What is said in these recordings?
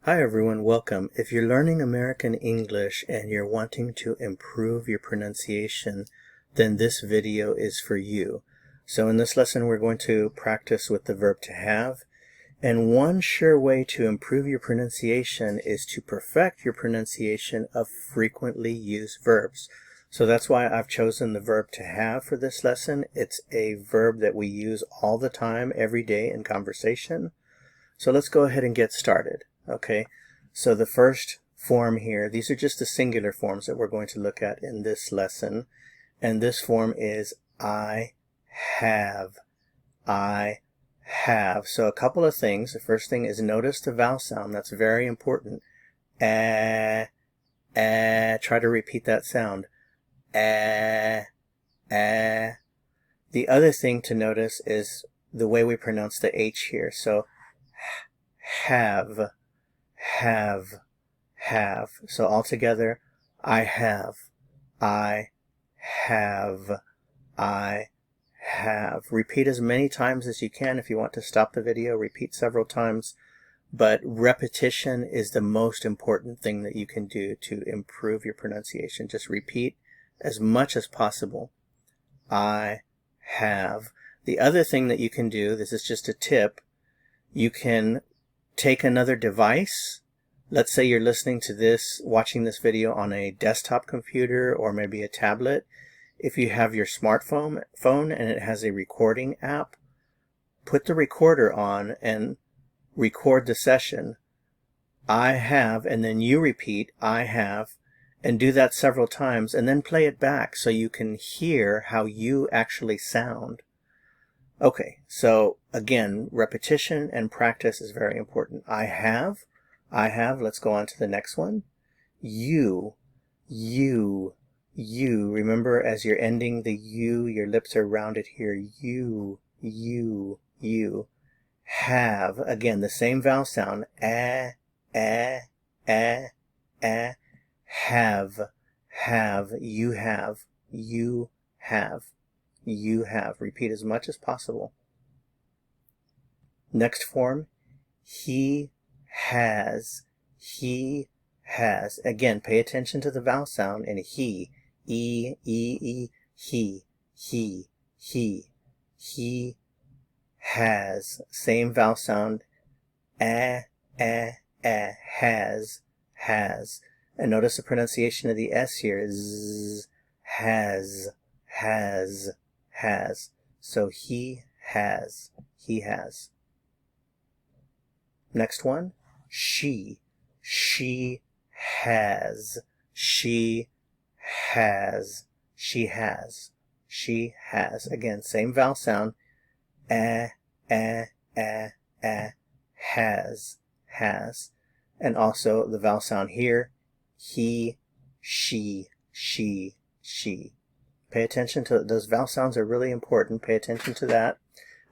Hi everyone, welcome. If you're learning American English and you're wanting to improve your pronunciation, then this video is for you. So in this lesson we're going to practice with the verb to have, and one sure way to improve your pronunciation is to perfect your pronunciation of frequently used verbs. So that's why I've chosen the verb to have for this lesson. It's a verb that we use all the time, every day in conversation. So let's go ahead and get started. Okay, so the first form here, these are just the singular forms that we're going to look at in this lesson. And this form is I have. I have. So a couple of things. The first thing is notice the vowel sound. That's very important. Try to repeat that sound. The other thing to notice is the way we pronounce the H here. So have. Have. So altogether, I have, I have, I have. Repeat as many times as you can. If you want to stop the video, repeat several times. But repetition is the most important thing that you can do to improve your pronunciation. Just repeat as much as possible. I have. The other thing that you can do, this is just a tip, you can take another device. Let's say you're listening to this, watching this video on a desktop computer or maybe a tablet. If you have your smartphone and it has a recording app, put the recorder on and record the session. I have, and then you repeat, I have, and do that several times, and then play it back so you can hear how you actually sound. Okay, so again, repetition and practice is very important. I have. Let's go on to the next one. You. Remember, as you're ending the U, your lips are rounded here. You. Have. Again, the same vowel sound. Have. You have. You have. You have. Repeat as much as possible. Next form, he has. He has. Again, pay attention to the vowel sound in he. He. He has. Same vowel sound. Has. And notice the pronunciation of the S here is has. So he has. He has. Next one, she. She has. She has. She has. She has. Again, same vowel sound. Has. And also the vowel sound here. He, she. Pay attention to those vowel sounds are really important. Pay attention to that.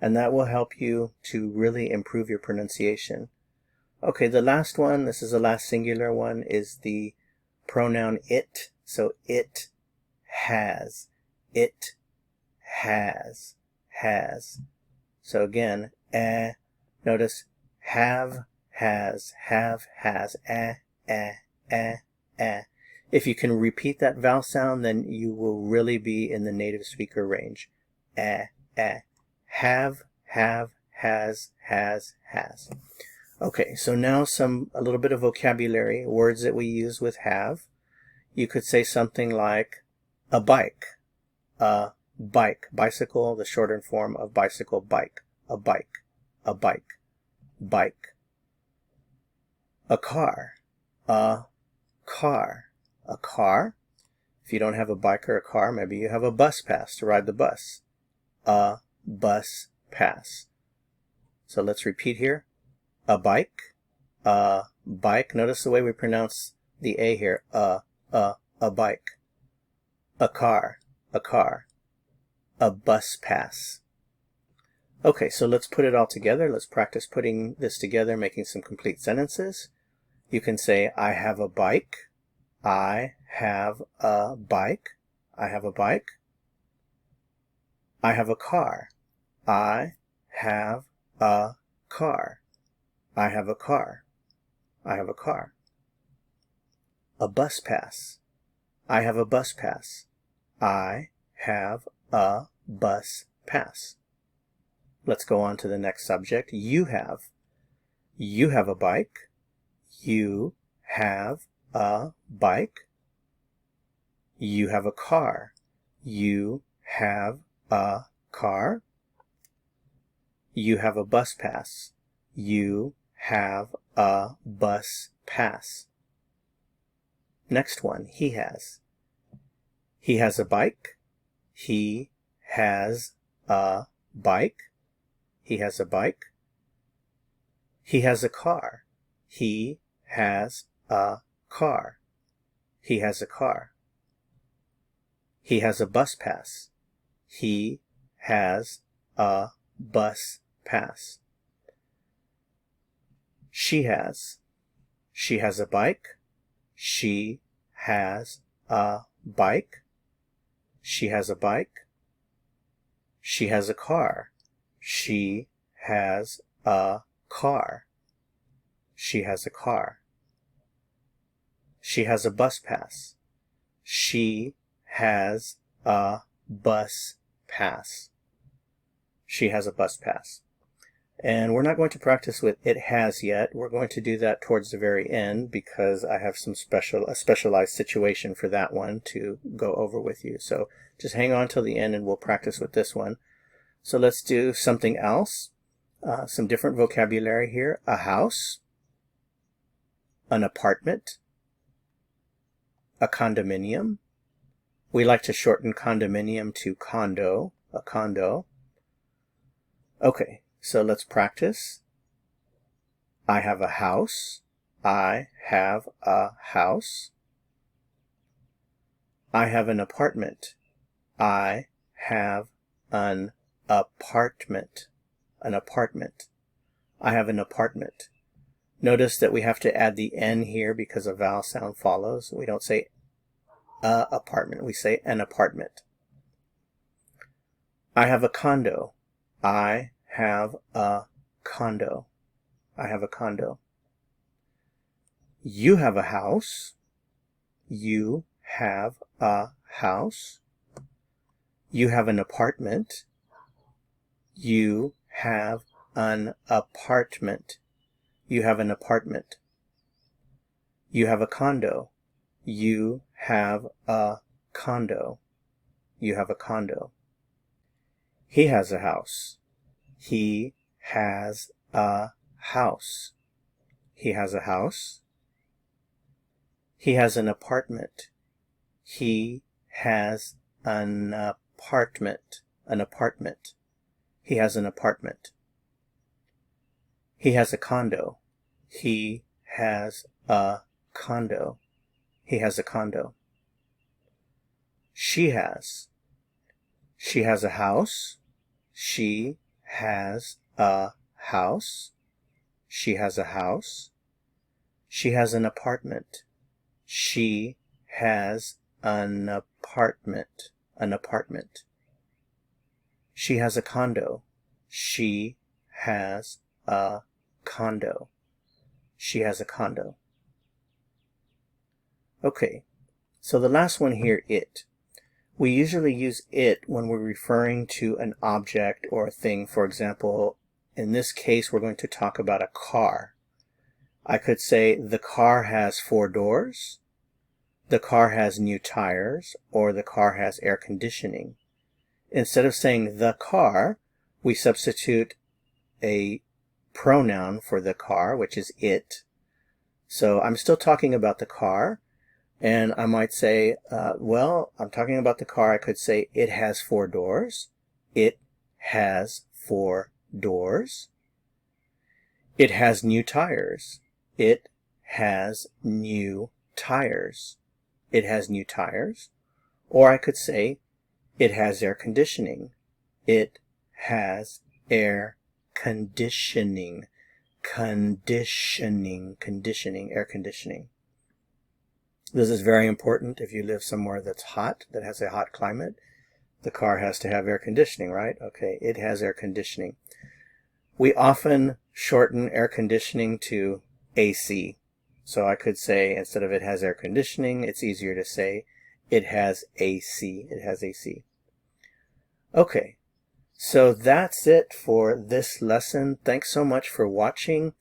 And that will help you to really improve your pronunciation. Okay, the last one, this is the last singular one, is the pronoun it. So it has. It has. So again, notice have, has. If you can repeat that vowel sound, then you will really be in the native speaker range. Have, has. Okay, so now a little bit of vocabulary, words that we use with have. You could say something like a bike, bicycle, the shortened form of bicycle, bike, a bike. A car, a car. If you don't have a bike or a car, maybe you have a bus pass to ride the bus. A bus pass. So let's repeat here. A bike. Notice the way we pronounce the A here. A bike. A car. A bus pass. Okay, so let's put it all together. Let's practice putting this together, making some complete sentences. You can say, I have a bike. I have a bike. I have a bike. I have a car. I have a car. I have a car. I have a car. A bus pass. I have a bus pass. I have a bus pass. Let's go on to the next subject. You have. You have a bike. You have a bike. You have a car. You have a car. You have a bus pass. You have a bus pass. Next one, he has. He has a bike. He has a bike. He has a bike. He has a car. He has a car. He has a car. He has a bus pass. He has a bus pass. She has. She has a bike. She has a bike. She has a bike. She has a car. She has a car. She has a car. She has a bus pass. She has a bus pass. She has a bus pass. And we're not going to practice with it has yet. We're going to do that towards the very end because I have a specialized situation for that one to go over with you. So just hang on till the end and we'll practice with this one. So let's do something else. Some different vocabulary here. A house. An apartment. A condominium. We like to shorten condominium to condo. A condo. Okay. So let's practice. I have a house. I have a house. I have an apartment. I have an apartment. An apartment. I have an apartment. Notice that we have to add the N here because a vowel sound follows. We don't say a apartment. We say an apartment. I have a condo. I have a condo. I have a condo. You have a house. You have a house. You have an apartment. You have an apartment. You have an apartment. You have a condo. You have a condo. You have a condo. He has a house. He has a house. He has a house. He has an apartment. He has an apartment. An apartment. He has an apartment. He has a condo. He has a condo. He has a condo. She has. She has a house. She has a house. She has a house. She has an apartment. She has an apartment. An apartment. She has a condo. She has a condo. She has a condo. Okay, so the last one here, it. We usually use it when we're referring to an object or a thing. For example, in this case, we're going to talk about a car. I could say the car has 4 doors, the car has new tires, or the car has air conditioning. Instead of saying the car, we substitute a pronoun for the car, which is it. So I'm still talking about the car. And I might say, well, I'm talking about the car. I could say it has 4 doors. It has 4 doors. It has new tires. It has new tires. It has new tires. Or I could say, it has air conditioning. It has air conditioning. Conditioning, air conditioning. This is very important if you live somewhere that's hot, that has a hot climate. The car has to have air conditioning, right? Okay, it has air conditioning. We often shorten air conditioning to AC. So I could say, instead of it has air conditioning, it's easier to say it has AC. It has AC. Okay, so that's it for this lesson. Thanks so much for watching.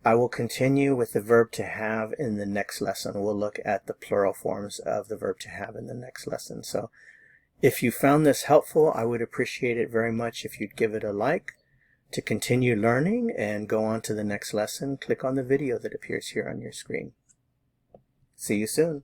I will continue with the verb to have in the next lesson. We'll look at the plural forms of the verb to have in the next lesson. So if you found this helpful, I would appreciate it very much if you'd give it a like. To continue learning and go on to the next lesson, click on the video that appears here on your screen. See you soon.